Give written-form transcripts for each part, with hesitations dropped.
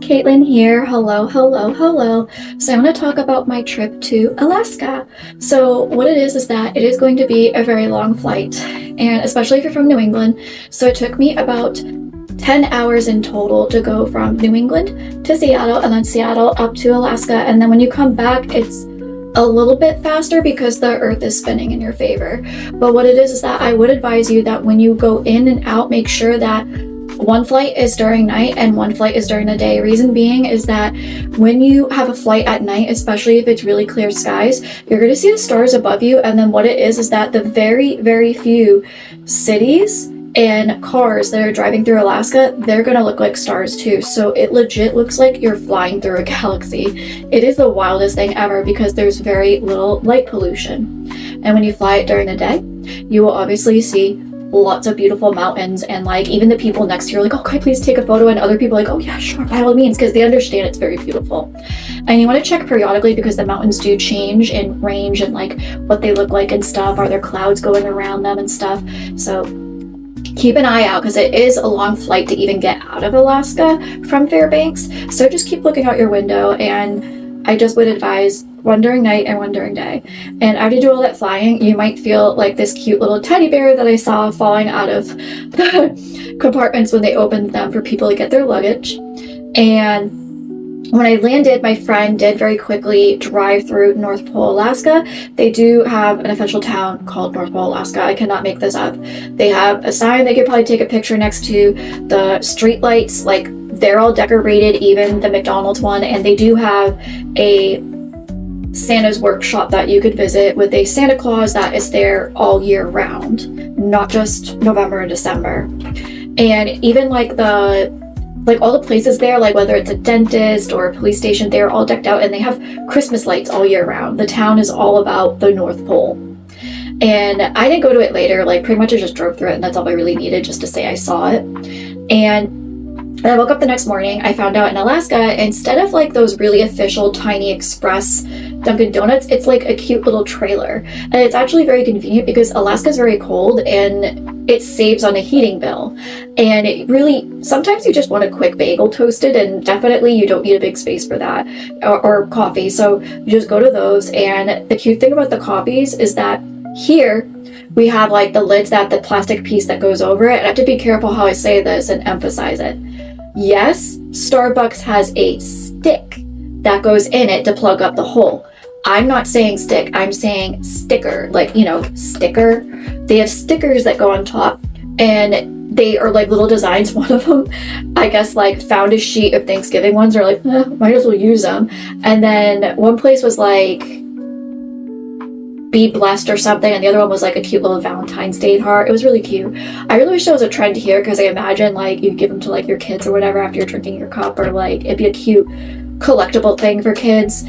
Caitlin here. Hello, hello, hello. So I'm going to talk about my trip to Alaska. So what it is that it is going to be a very long flight, and especially if you're from New England. So it took me about 10 hours in total to go from New England to Seattle, and then Seattle up to Alaska. And then when you come back, it's a little bit faster because the earth is spinning in your favor. But what it is that I would advise you that when you go in and out, make sure that one flight is during night and one flight is during the day. Reason being is that when you have a flight at night, especially if it's really clear skies, you're going to see the stars above you. And then what it is that the very, very few cities and cars that are driving through Alaska, they're going to look like stars too. So it legit looks like you're flying through a galaxy. It is the wildest thing ever because there's very little light pollution. And when you fly it during the day, you will obviously see lots of beautiful mountains, and like even the people next to you are like, oh, can I please take a photo? And other people are like, oh yeah, sure, by all means, because they understand it's very beautiful. And you want to check periodically because the mountains do change in range and like what they look like and stuff. Are there clouds going around them and stuff? So keep an eye out because it is a long flight to even get out of Alaska from Fairbanks. So just keep looking out your window, and I just would advise one during night and one during day. And after you do all that flying, you might feel like this cute little teddy bear that I saw falling out of the compartments when they opened them for people to get their luggage. And when I landed, my friend did very quickly drive through North Pole, Alaska. They do have an official town called North Pole, Alaska. I cannot make this up. They have a sign they could probably take a picture next to. The street lights, like they're all decorated, even the McDonald's one. And they do have a Santa's workshop that you could visit with a Santa Claus that is there all year round, not just November and December. And even like all the places there, like whether it's a dentist or a police station, they're all decked out and they have Christmas lights all year round. The town is all about the North Pole. And I didn't go to it later, like pretty much I just drove through it, and that's all I really needed just to say I saw it. And I woke up the next morning, I found out in Alaska, instead of like those really official tiny express Dunkin' Donuts, it's like a cute little trailer. And it's actually very convenient because Alaska's very cold and it saves on a heating bill. And it really, sometimes you just want a quick bagel toasted, and definitely you don't need a big space for that, or coffee. So you just go to those. And the cute thing about the coffees is that here we have like the lids, that the plastic piece that goes over it. And I have to be careful how I say this and emphasize it. Yes, Starbucks has a stick that goes in it to plug up the hole. I'm not saying stick, I'm saying sticker, like, you know, sticker. They have stickers that go on top, and they are like little designs. One of them, I guess, like found a sheet of Thanksgiving ones, or like, might as well use them. And then one place was like, be blessed or something, and the other one was like a cute little Valentine's Day heart. It was really cute. I really wish there was a trend here, because I imagine like you give them to like your kids or whatever after you're drinking your cup, or like it'd be a cute collectible thing for kids.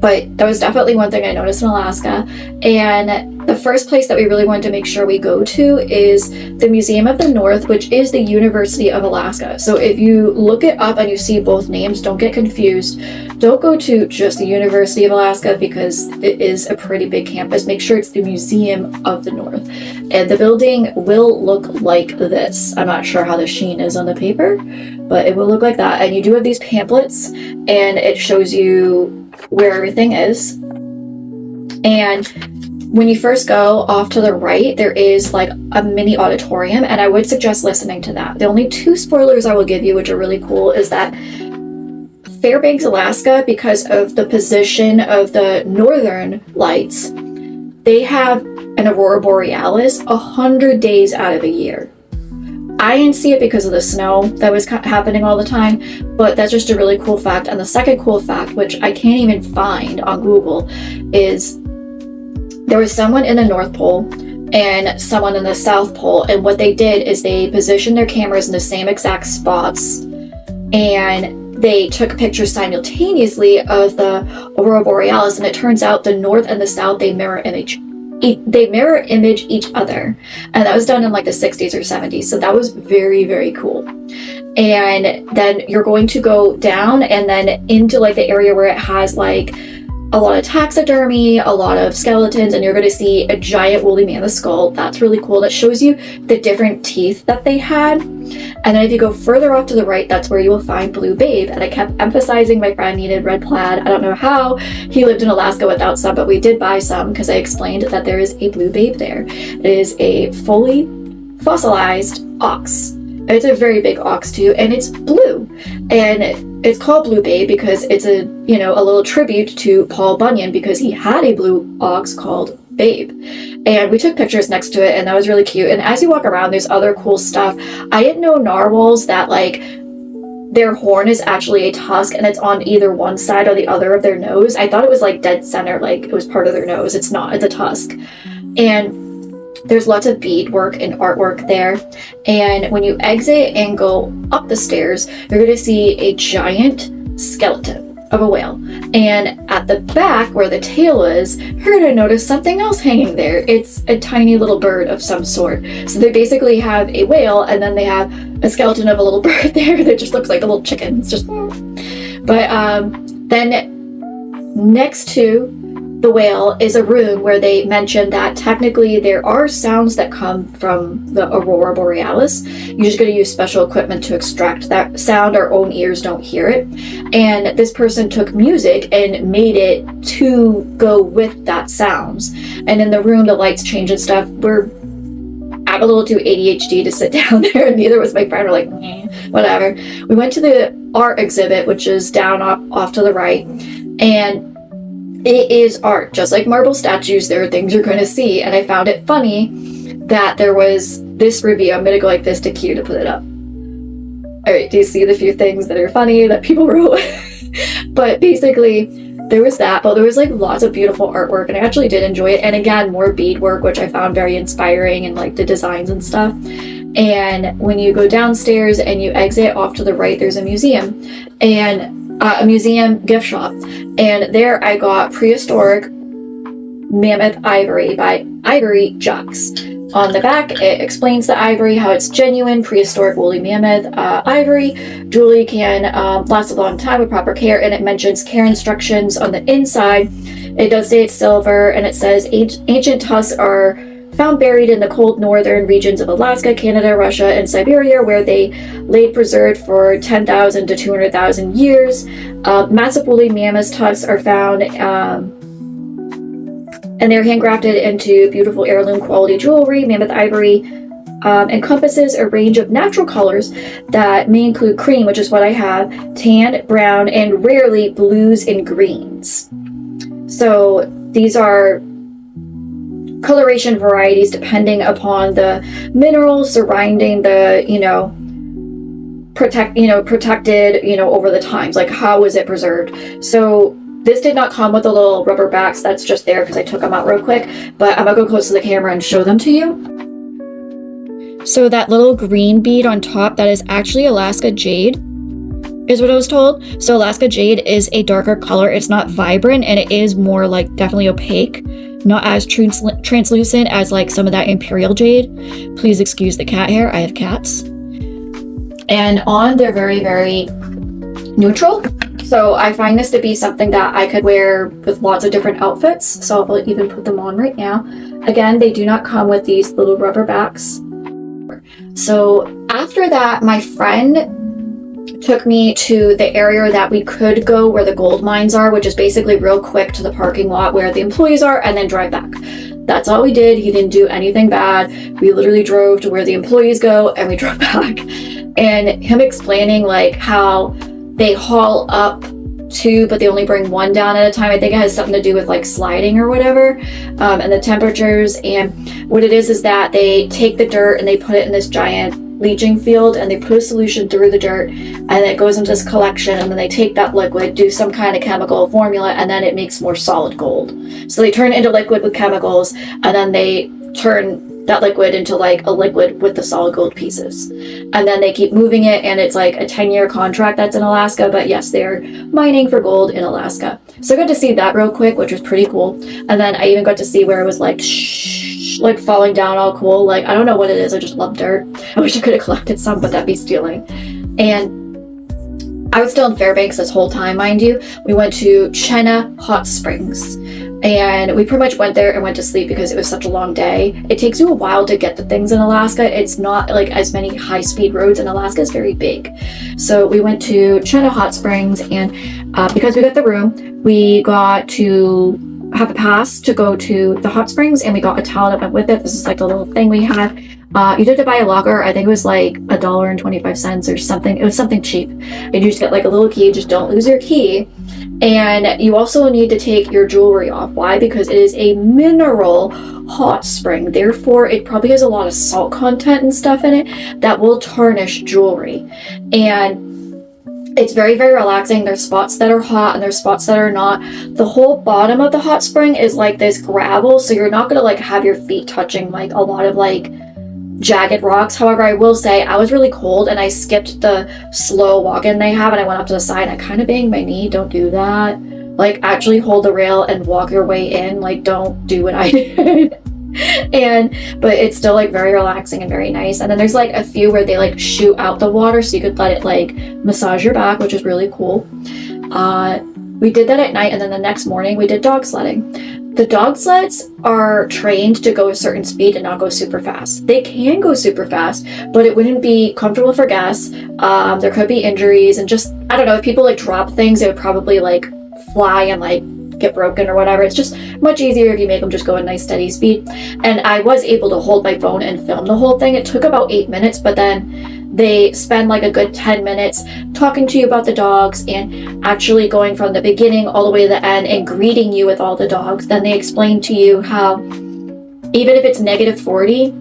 But that was definitely one thing I noticed in Alaska. And the first place that we really wanted to make sure we go to is the Museum of the North, which is the University of Alaska. So if you look it up and you see both names, don't get confused. Don't go to just the University of Alaska because it is a pretty big campus. Make sure it's the Museum of the North. And the building will look like this. I'm not sure how the sheen is on the paper, but it will look like that. And you do have these pamphlets, and it shows you where everything is. And when you first go off to the right, there is like a mini auditorium, and I would suggest listening to that. The only two spoilers I will give you, which are really cool, is that Fairbanks, Alaska, because of the position of the northern lights, they have an aurora borealis 100 days out of the year. I didn't see it because of the snow that was happening all the time, but that's just a really cool fact. And the second cool fact, which I can't even find on Google, is there was someone in the North Pole and someone in the South Pole, and what they did is they positioned their cameras in the same exact spots, and they took pictures simultaneously of the aurora borealis, and it turns out the North and the South, they mirror image each other. And that was done in like the 60s or 70s. So that was very, very cool. And then you're going to go down and then into like the area where it has like a lot of taxidermy, a lot of skeletons, and you're going to see a giant woolly mammoth skull. That's really cool. That shows you the different teeth that they had. And then if you go further off to the right, that's where you will find Blue Babe. And I kept emphasizing my friend needed red plaid. I don't know how he lived in Alaska without some, but we did buy some because I explained that there is a Blue Babe there. It is a fully fossilized ox. It's a very big ox too, and it's blue. And it's called Blue Babe because it's a little tribute to Paul Bunyan, because he had a blue ox called Babe. And we took pictures next to it, and that was really cute. And as you walk around, there's other cool stuff. I didn't know narwhals that like their horn is actually a tusk and it's on either one side or the other of their nose. I thought it was like dead center, like it was part of their nose. It's not, it's a tusk. And there's lots of bead work and artwork there. And when you exit and go up the stairs, you're going to see a giant skeleton of a whale. And at the back where the tail is, you're going to notice something else hanging there. It's a tiny little bird of some sort. So they basically have a whale and then they have a skeleton of a little bird there that just looks like a little chicken. It's just, but then next to the whale is a room where they mentioned that technically there are sounds that come from the aurora borealis. You're just going to use special equipment to extract that sound. Our own ears don't hear it. And this person took music and made it to go with that sounds. And in the room, the lights change and stuff. I'm a little too ADHD to sit down there, and neither was my friend. We're like, whatever. We went to the art exhibit, which is down off to the right. And it is art, just like marble statues. There are things you're going to see, and I found it funny that there was this review. I'm going to go like this to Q to put it up. All right, do you see the few things that are funny that people wrote? But basically, there was that, but there was like lots of beautiful artwork, and I actually did enjoy it. And again, more bead work, which I found very inspiring, and like the designs and stuff. And when you go downstairs and you exit off to the right, there's a museum, and a museum gift shop. And there I got prehistoric mammoth ivory by Ivory Jux. On the back, it explains the ivory, how it's genuine, prehistoric woolly mammoth ivory. Jewelry can last a long time with proper care, and it mentions care instructions on the inside. It does say it's silver, and it says ancient tusks are found buried in the cold northern regions of Alaska, Canada, Russia, and Siberia, where they lay preserved for 10,000 to 200,000 years. Massive woolly mammoth tusks are found, and they're handcrafted into beautiful heirloom quality jewelry. Mammoth ivory encompasses a range of natural colors that may include cream, which is what I have, tan, brown, and rarely blues and greens. So these are coloration varieties depending upon the minerals surrounding the protected over the times, like how was it preserved. So this did not come with the little rubber backs. That's just there because I took them out real quick, but I'm gonna go close to the camera and show them to you. So that little green bead on top, that is actually Alaska jade, is what I was told. So Alaska jade is a darker color. It's not vibrant, and it is more like definitely opaque, not as translucent as like some of that imperial jade. Please excuse the cat hair. I have cats. And on, they're very, very neutral. So I find this to be something that I could wear with lots of different outfits. So I'll even put them on right now. Again, they do not come with these little rubber backs. So after that, my friend took me to the area that we could go where the gold mines are, which is basically real quick to the parking lot where the employees are, and then drive back. That's all we did. He didn't do anything bad. We literally drove to where the employees go and we drove back. And him explaining like how they haul up two, but they only bring one down at a time. I think it has something to do with like sliding or whatever, and the temperatures. And what it is that they take the dirt and they put it in this giant leaching field, and they put a solution through the dirt, and it goes into this collection, and then they take that liquid, do some kind of chemical formula, and then it makes more solid gold. So they turn it into liquid with chemicals, and then they turn that liquid into like a liquid with the solid gold pieces, and then they keep moving it, and it's like a 10-year contract that's in Alaska. But yes, they're mining for gold in Alaska. So I got to see that real quick, which was pretty cool. And then I even got to see where it was like like falling down all cool. Like, I don't know what it is. I just love dirt. I wish I could have collected some, but that'd be stealing. And I was still in Fairbanks this whole time, mind you. We went to Chena Hot Springs, and we pretty much went there and went to sleep because it was such a long day. It takes you a while to get to things in Alaska. It's not like as many high-speed roads, and Alaska is very big. So we went to Chena Hot Springs, and because we got the room, we got to have a pass to go to the hot springs, and we got a towel that went with it. This is like the little thing we had. You did to buy a locker. I think it was like $1.25 or something. It was something cheap. And you just get like a little key. Just don't lose your key. And you also need to take your jewelry off. Why? Because it is a mineral hot spring. Therefore, it probably has a lot of salt content and stuff in it that will tarnish jewelry. And it's very, very relaxing. There's spots that are hot and there's spots that are not. The whole bottom of the hot spring is like this gravel, so you're not going to like have your feet touching like a lot of like jagged rocks. However, I will say I was really cold and I skipped the slow walk-in they have, and I went up to the side and I kind of banged my knee. Don't do that. Like, actually hold the rail and walk your way in. Like, don't do what I did. But it's still like very relaxing and very nice. And then there's like a few where they like shoot out the water so you could let it like massage your back, which is really cool. We did that at night, and then the next morning we did dog sledding. The dog sleds are trained to go a certain speed and not go super fast. They can go super fast, but it wouldn't be comfortable for guests. There could be injuries, and just, I don't know, if people like drop things, it would probably like fly and like get broken or whatever. It's just much easier if you make them just go a nice steady speed. And I was able to hold my phone and film the whole thing. It took about 8 minutes, but then they spend like a good 10 minutes talking to you about the dogs and actually going from the beginning all the way to the end and greeting you with all the dogs. Then they explain to you how even if it's -40,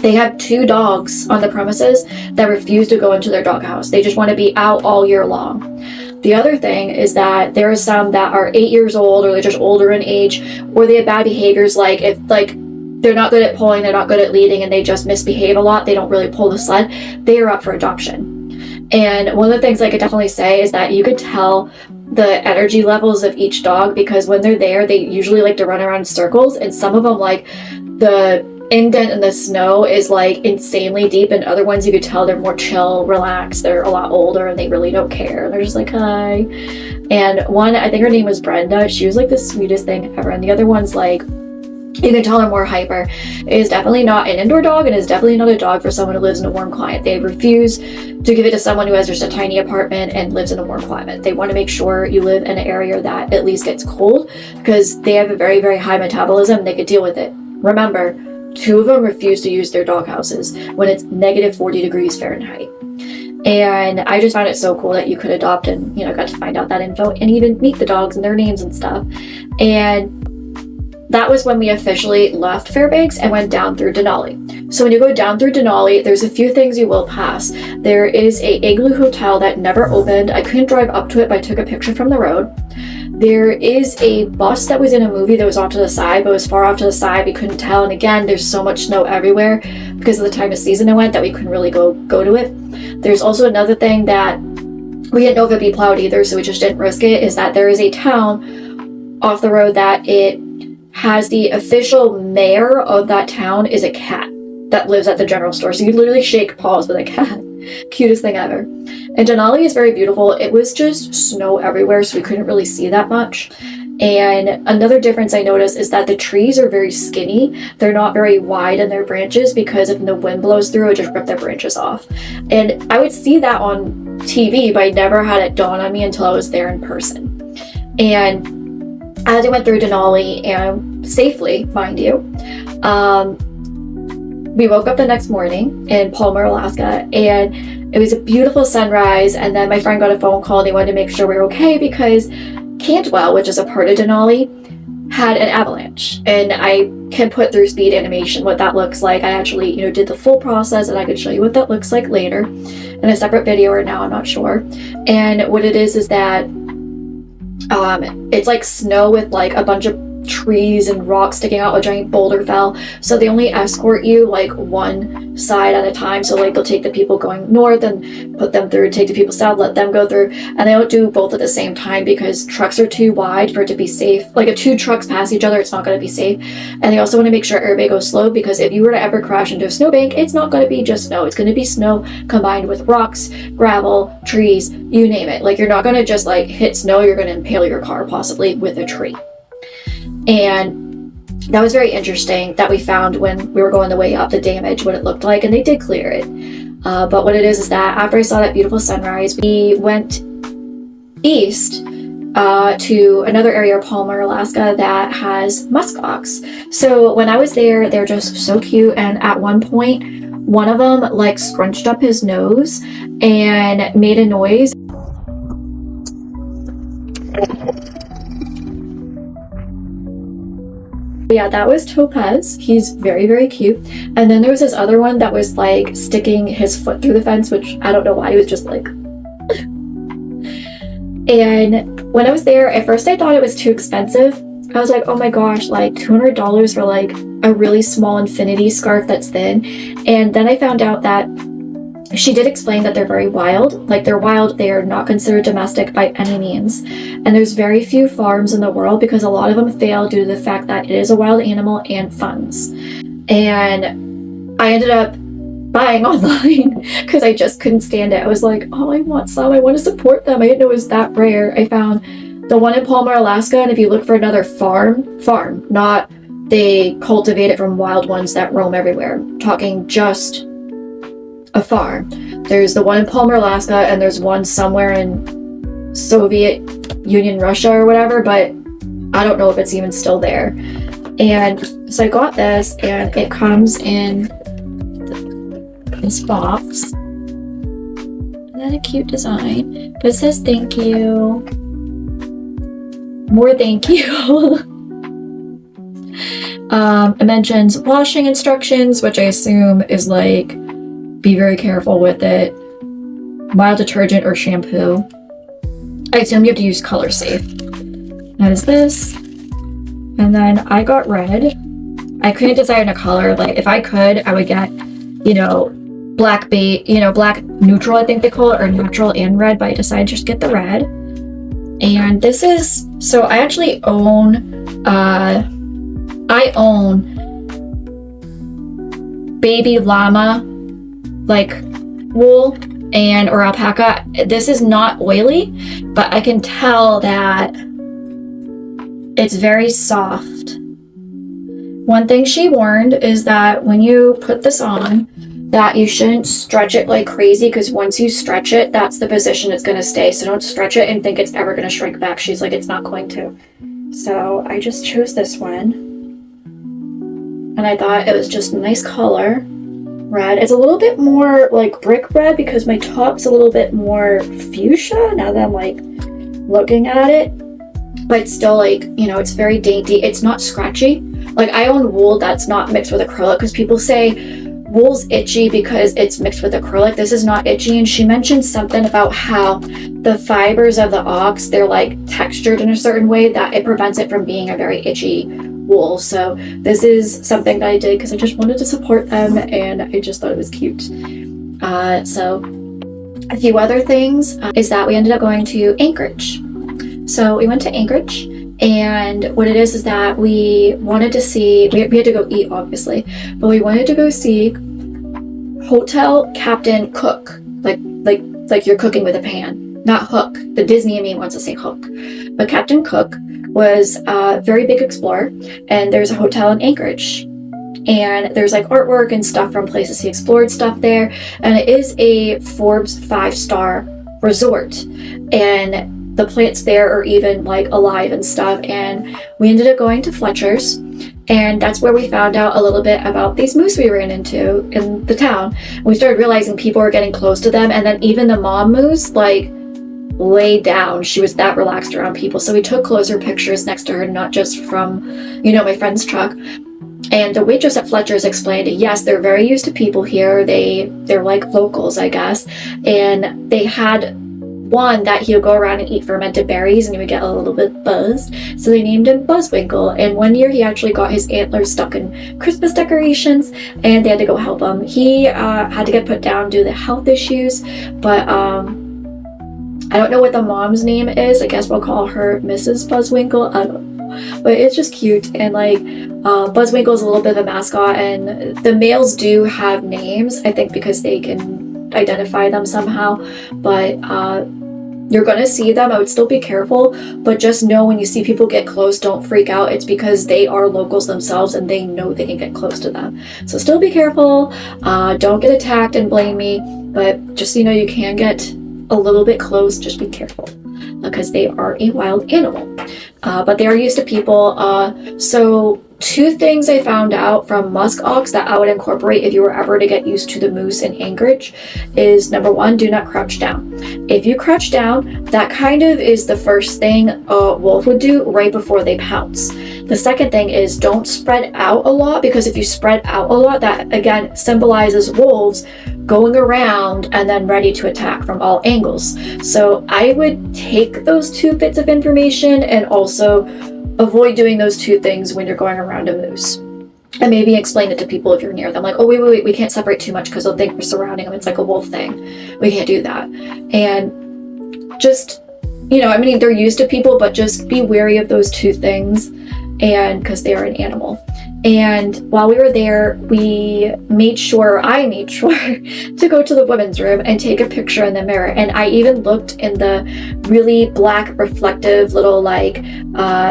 they have 2 dogs on the premises that refuse to go into their doghouse. They just want to be out all year long. The other thing is that there are some that are 8 years old, or they're just older in age, or they have bad behaviors. Like if like they're not good at pulling, they're not good at leading, and they just misbehave a lot, they don't really pull the sled, they are up for adoption. And one of the things I could definitely say is that you could tell the energy levels of each dog, because when they're there, they usually like to run around in circles, and some of them, like the indent in the snow is like insanely deep, and other ones you could tell they're more chill, relaxed, they're a lot older and they really don't care. They're just like, hi. And one, I think her name was Brenda, she was like the sweetest thing ever. And the other one's like, you can tell they're more hyper. It is definitely not an indoor dog, and is definitely not a dog for someone who lives in a warm climate. They refuse to give it to someone who has just a tiny apartment and lives in a warm climate. They want to make sure you live in an area that at least gets cold, because they have a very, very high metabolism. They could deal with it. Remember, 2 of them refuse to use their dog houses when it's -40 degrees Fahrenheit. And I just found it so cool that you could adopt, and, you know, got to find out that info and even meet the dogs and their names and stuff. And that was when we officially left Fairbanks and went down through Denali. So when you go down through Denali, there's a few things you will pass. There is a Igloo Hotel that never opened. I couldn't drive up to it, but I took a picture from the road. There is a bus that was in a movie that was off to the side, but it was far off to the side. We couldn't tell. And again, there's so much snow everywhere because of the time of season it went that we couldn't really go to it. There's also another thing that we didn't know if it'd be plowed either, so we just didn't risk it, is that there is a town off the road that it has the official mayor of that town is a cat that lives at the general store. So you literally shake paws with a cat. Cutest thing ever. And Denali is very beautiful. It was just snow everywhere, so we couldn't really see that much. And another difference I noticed is that the trees are very skinny. They're not very wide in their branches, because if the wind blows through, it just rips their branches off. And I would see that on TV, but I never had it dawn on me until I was there in person. And as I went through Denali, and safely, mind you, we woke up the next morning in Palmer, Alaska, and it was a beautiful sunrise. And then my friend got a phone call, and they wanted to make sure we were okay because Cantwell, which is a part of Denali, had an avalanche. And I can put through speed animation what that looks like. I actually, you know, did the full process, and I could show you what that looks like later in a separate video, or now, I'm not sure. And what it is that it's like snow with like a bunch of trees and rocks sticking out. A giant boulder fell, so they only escort you like one side at a time. So like they'll take the people going north and put them through, take the people south, let them go through, and they don't do both at the same time because trucks are too wide for it to be safe. Like if two trucks pass each other, it's not going to be safe. And they also want to make sure everybody goes slow, because if you were to ever crash into a snowbank, it's not going to be just snow, it's going to be snow combined with rocks, gravel, trees, you name it. Like you're not going to just like hit snow, you're going to impale your car possibly with a tree. And that was very interesting that we found when we were going the way up, the damage, what it looked like, and they did clear it. But what it is that after I saw that beautiful sunrise, we went east to another area of Palmer, Alaska that has musk ox. So when I was there, they're just so cute, and at one point, one of them like scrunched up his nose and made a noise. Yeah, that was Topaz. He's very, very cute. And then there was this other one that was like sticking his foot through the fence, which I don't know why, he was just like... And when I was there, at first I thought it was too expensive. I was like, oh my gosh, like $200 for like a really small infinity scarf that's thin. And then I found out that she did explain that they're very wild. Like they're wild, they are not considered domestic by any means. And there's very few farms in the world because a lot of them fail due to the fact that it is a wild animal and funds. And I ended up buying online because I just couldn't stand it. I was like, oh, I want some, I want to support them. I didn't know it was that rare. I found the one in Palmer, Alaska, and if you look for another farm, not they cultivate it from wild ones that roam everywhere. I'm talking just a farm. There's the one in Palmer, Alaska, and there's one somewhere in Soviet Union, Russia or whatever, but I don't know if it's even still there. And so I got this, and it comes in this box. Isn't that a cute design? But it says thank you. More thank you. It mentions washing instructions, which I assume is like, be very careful with it. Mild detergent or shampoo. I assume you have to use color safe. That is this. And then I got red. I couldn't decide on a color. Like if I could, I would get, you know, black bait, you know, black neutral, I think they call it, or natural and red, but I decided to just get the red. And this is, so I actually own, I own baby llama, like wool and or alpaca. This is not oily, but I can tell that it's very soft. One thing she warned is that when you put this on, that you shouldn't stretch it like crazy, because once you stretch it, that's the position it's going to stay. So don't stretch it and think it's ever going to shrink back. She's like, it's not going to. So I just chose this one. And I thought it was just a nice color. Red. It's a little bit more like brick red because my top's a little bit more fuchsia now that I'm like looking at it. But it's still like, you know, it's very dainty. It's not scratchy. Like I own wool that's not mixed with acrylic, because people say wool's itchy because it's mixed with acrylic. This is not itchy. And she mentioned something about how the fibers of the ox, they're like textured in a certain way that it prevents it from being a very itchy wool. So this is something that I did because I just wanted to support them, and I just thought it was cute. So a few other things is that we ended up going to Anchorage. So we went to Anchorage, and what it is that we wanted to see, we had to go eat obviously, but we wanted to go see Hotel Captain Cook, like you're cooking with a pan, not Hook. The Disney in me wants to say Hook, but Captain Cook was a very big explorer, and there's a hotel in Anchorage, and there's like artwork and stuff from places he explored stuff there, and it is a Forbes 5-star resort, and the plants there are even like alive and stuff. And we ended up going to Fletchers, and that's where we found out a little bit about these moose we ran into in the town. And we started realizing people were getting close to them, and then even the mom moose like laid down. She was that relaxed around people. So we took closer pictures next to her, not just from, you know, my friend's truck. And the waitress at Fletcher's explained, yes, they're very used to people here. They're like locals, I guess. And they had one, that he would go around and eat fermented berries and he would get a little bit buzzed. So they named him Buzzwinkle. And one year he actually got his antlers stuck in Christmas decorations and they had to go help him. He had to get put down due to health issues, but I don't know what the mom's name is. I guess we'll call her Mrs. Buzzwinkle. I don't know. But it's just cute, and like Buzzwinkle is a little bit of a mascot, and the males do have names, I think, because they can identify them somehow. But you're gonna see them. I would still be careful, but just know when you see people get close, don't freak out. It's because they are locals themselves and they know they can get close to them. So still be careful. Don't get attacked and blame me, but just so you know, you can get a little bit close. Just be careful because they are a wild animal. But they are used to people. So two things I found out from Musk Ox that I would incorporate if you were ever to get used to the moose in Anchorage is, number one, do not crouch down. If you crouch down, that kind of is the first thing a wolf would do right before they pounce. The second thing is don't spread out a lot, because if you spread out a lot, that again symbolizes wolves going around and then ready to attack from all angles. So I would take those two bits of information and also avoid doing those two things when you're going around a moose. And maybe explain it to people if you're near them. Like, oh, wait, we can't separate too much because they'll think we're surrounding them. It's like a wolf thing. We can't do that. And just, you know, I mean, they're used to people, but just be wary of those two things, and because they are an animal. And while we were there, I made sure to go to the women's room and take a picture in the mirror. And I even looked in the really black reflective little like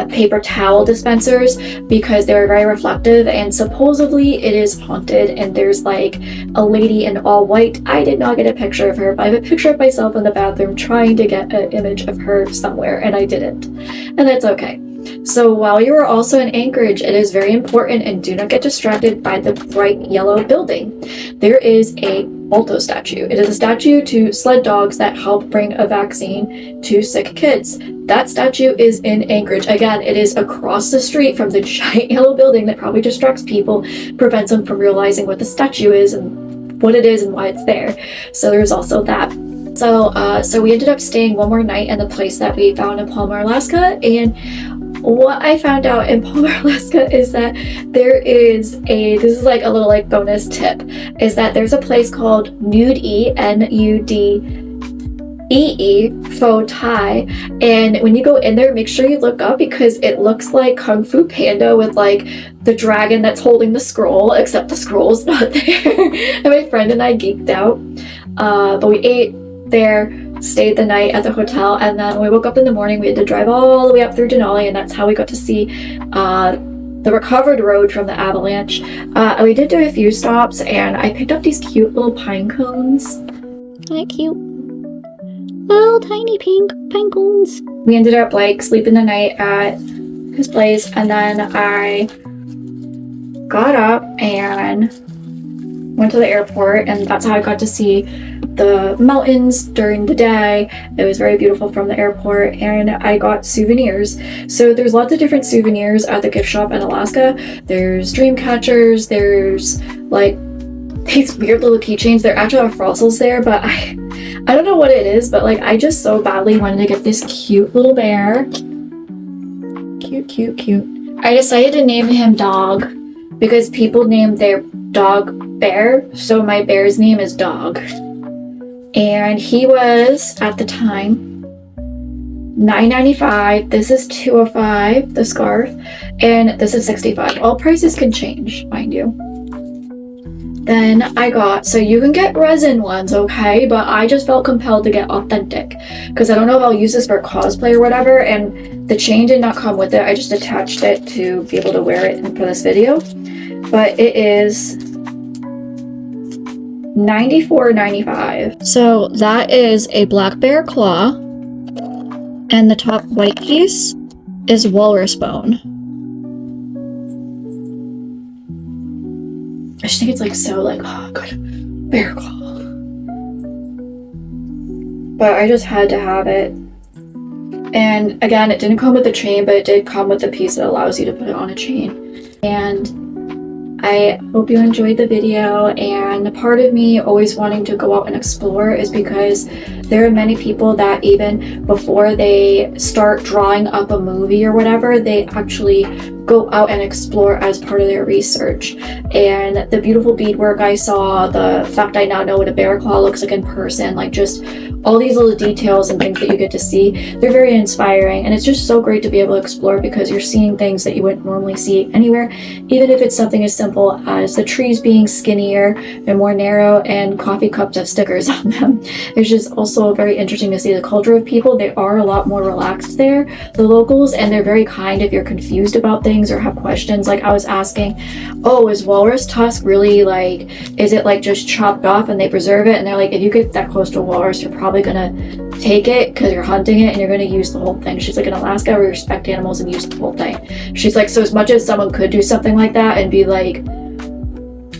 paper towel dispensers, because they were very reflective, and supposedly it is haunted and there's like a lady in all white. I did not get a picture of her, but I have a picture of myself in the bathroom trying to get an image of her somewhere, and I didn't. And that's okay. So while you are also in Anchorage, it is very important, and do not get distracted by the bright yellow building. There is a Balto statue. It is a statue to sled dogs that help bring a vaccine to sick kids. That statue is in Anchorage. Again, it is across the street from the giant yellow building that probably distracts people, prevents them from realizing what the statue is and what it is and why it's there. So there's also that. So we ended up staying one more night in the place that we found in Palmer, Alaska, and what I found out in Palmer, Alaska is that there is this is like a little like bonus tip, is that there's a place called Nudee, Nudee Pho Thai, and when you go in there, make sure you look up, because it looks like Kung Fu Panda with like the dragon that's holding the scroll, except the scroll's not there. And my friend and I geeked out, but we ate there, stayed the night at the hotel, and then when we woke up in the morning, we had to drive all the way up through Denali, and that's how we got to see the recovered road from the Avalanche. We did do a few stops, and I picked up these cute little pine cones. They're cute. Little tiny pink pine cones. We ended up like sleeping the night at his place, and then I got up and went to the airport, and that's how I got to see the mountains during the day. It was very beautiful from the airport, and I got souvenirs. So there's lots of different souvenirs at the gift shop in Alaska. There's dream catchers, there's like these weird little keychains. There actually are fossils there, but I don't know what it is, but like I just so badly wanted to get this cute little bear. Cute. I decided to name him Dog because people named their dog Bear, so my bear's name is Dog. And he was, at the time, $9.95. This is $2.05, the scarf, and this is $65. All prices can change, mind you. Then I got, so you can get resin ones, okay, but I just felt compelled to get authentic, because I don't know if I'll use this for cosplay or whatever, and the chain did not come with it. I just attached it to be able to wear it for this video. But it is $94.95. So that is a black bear claw, and the top white piece is walrus bone. I just think it's like so like, oh god, bear claw. But I just had to have it. And again, it didn't come with the chain, but it did come with the piece that allows you to put it on a chain. And I hope you enjoyed the video, and part of me always wanting to go out and explore is because there are many people that even before they start drawing up a movie or whatever, they actually go out and explore as part of their research. And the beautiful beadwork I saw, the fact I now know what a bear claw looks like in person, like just all these little details and things that you get to see, they're very inspiring. And it's just so great to be able to explore because you're seeing things that you wouldn't normally see anywhere, even if it's something as simple as the trees being skinnier and more narrow and coffee cups have stickers on them. It's just also very interesting to see the culture of people. They are a lot more relaxed there, the locals, and they're very kind if you're confused about things or have questions. Like I was asking, oh, is walrus tusk really like, is it like just chopped off and they preserve it? And they're like, if you get that close to a walrus, you're probably gonna take it because you're hunting it and you're gonna use the whole thing. She's like, in Alaska we respect animals and use the whole thing. She's like, so as much as someone could do something like that and be like,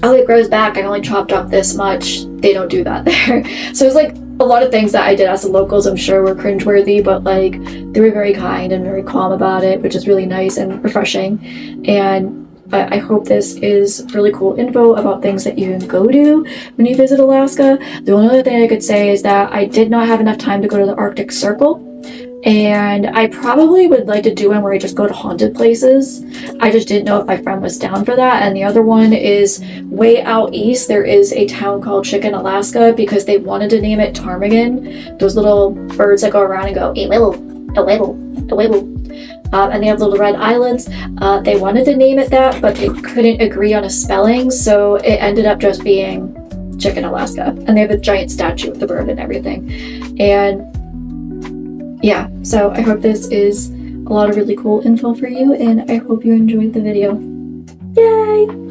oh, it grows back, I only chopped off this much, they don't do that there. So it's like a lot of things that I did as the locals I'm sure were cringeworthy, but like they were very kind and very calm about it, which is really nice and refreshing. And I hope this is really cool info about things that you can go do when you visit Alaska. The only other thing I could say is that I did not have enough time to go to the Arctic Circle, and I probably would like to do one where I just go to haunted places. I just didn't know if my friend was down for that. And the other one is way out east. There is a town called Chicken, Alaska, because they wanted to name it ptarmigan. Those little birds that go around and go, "Ewibble, ewibble, ewibble." And they have little red islands. They wanted to name it that, but they couldn't agree on a spelling, so it ended up just being Chicken, Alaska. And they have a giant statue of the bird and everything. And yeah, so I hope this is a lot of really cool info for you, and I hope you enjoyed the video. Yay!